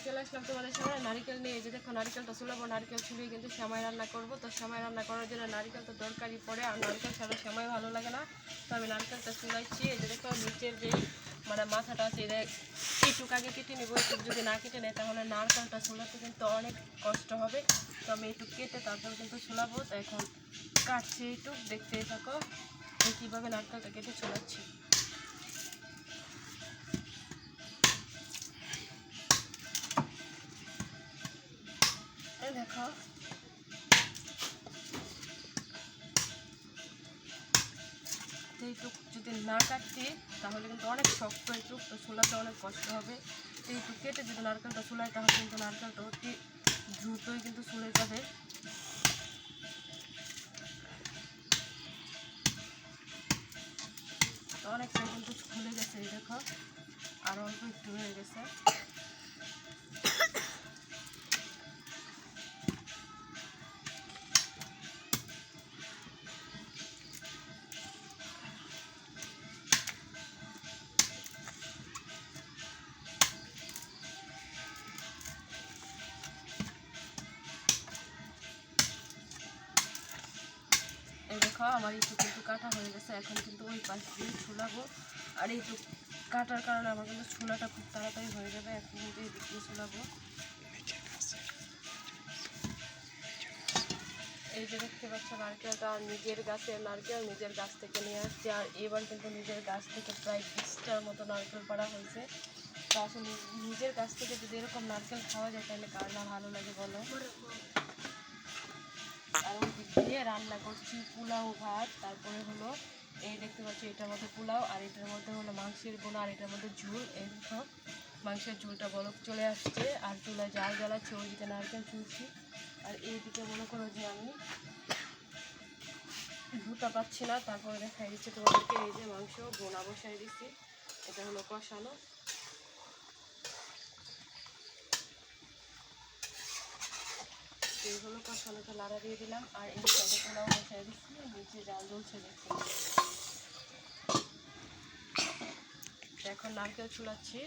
চলে আসলাম তোমাদের সামনে নারকেল নিয়ে। যে দেখো নারকেলটা চুলাবো, নারকেল ছুলিয়ে কিন্তু সেমাই রান্না করব। তো সেমাই রান্না করার জন্য নারকেল তো দরকারই পড়ে, আর নারকেল ছাড়া সেমাই ভালো লাগে না। তো আমি নারকেলটা চুলাইছি। এই যে দেখো নিচের যে মানে মাথাটা আছে এটা এইটুক আগে কেটে নেবো। এইটুক যদি না কেটে নেয় তাহলে নারকেলটা চুলাতে কিন্তু অনেক কষ্ট হবে। তো আমি এইটুক কেটে তারপর কিন্তু চুলাবো। তো এখন কাটছি এইটুক, দেখতেই থাকো কীভাবে নারকেলটা কেটে চুলাচ্ছি। দেখো এইটুক যদি না কাটছি তাহলে কিন্তু অনেক শক্ত, এইটুক তো চুলাতে অনেক কষ্ট হবে। এইটুক কেটে যদি নারকেলটা চুলায় তাহলে কিন্তু নারকেলটা অতি দ্রুতই কিন্তু চলে যাবে। তো অনেকটাই কিন্তু খুলে গেছে, এই দেখো আর অল্প একটু হয়ে গেছে। এই দেখো আমার একটু কিন্তু কাটা হয়ে গেছে। এখন কিন্তু ওই পাশ দিয়ে ছুলাবো, আর এইটু কাটার কারণে আমার কিন্তু ছোলাটা খুব তাড়াতাড়ি হয়ে যাবে। এখন কিন্তু এই দিক দিয়ে ছুলাবো। এই যে দেখতে পাচ্ছ নারকেলটা নিজের গাছের নারকেল, নিজের গাছ থেকে নিয়ে আসছে। আর এবার কিন্তু নিজের গাছ থেকে প্রায় 20টার মতো নারকেল পাড়া হয়েছে। তো আসলে নিজের গাছ থেকে যদি এরকম নারকেল খাওয়া যায় তাহলে কার না ভালো লাগে বলো। আর ওই দিক দিয়ে রান্না করছি পোলাও ভাত, তারপরে হলো এই দেখতে পাচ্ছি এটার মধ্যে পোলাও, আর এটার মধ্যে হলো মাংসের বোনা, আর এটার মধ্যে ঝোল। এই দেখো মাংসের ঝোলটা বলক চলে আসছে, আর চুলায় জাল জ্বালাচ্ছে, ওইদিকে নারকেল চুলছি। আর এইদিকে মনে করো যে আমি ধুতা পাচ্ছি না, তারপরে দেখাই দিচ্ছে তোমাদেরকে এই যে মাংস বোনা বসাই দিচ্ছি। এটা হলো কষানো। এই হলো কষানোটা লাড়া দিয়ে দিলাম, আর এই সাইডে পোলাও বসাই দিচ্ছি, নিচে জাল জ্বলছে দেখতে। এখন নারকেল চুলাচ্ছি।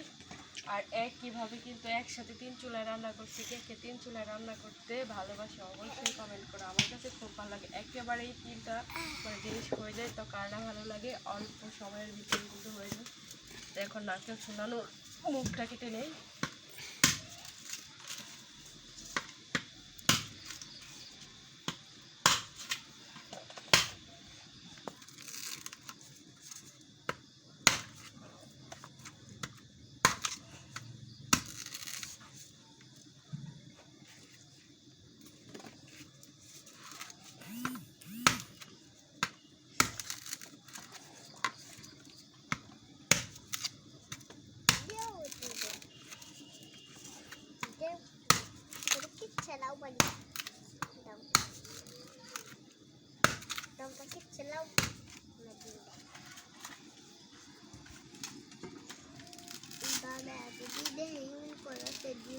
আর একইভাবে কিন্তু একসাথে 3 চুলায় রান্না করছি। কে 3 চুলায় রান্না করতে ভালোবাসে অবশ্যই কমেন্ট করো। আমার কাছে খুব ভালো লাগে, একেবারেই 3টা মানে জিনিস হয়ে যায়। তো কার না ভালো লাগে, অল্প সময়ের ভিতরে কিন্তু হয়ে যায়। তো এখন নারকেল চুলানোর মুখটা কেটে নেই। Selaw ba niya? Daw sakit selaw. Ang dami at hindi yung ko na sa di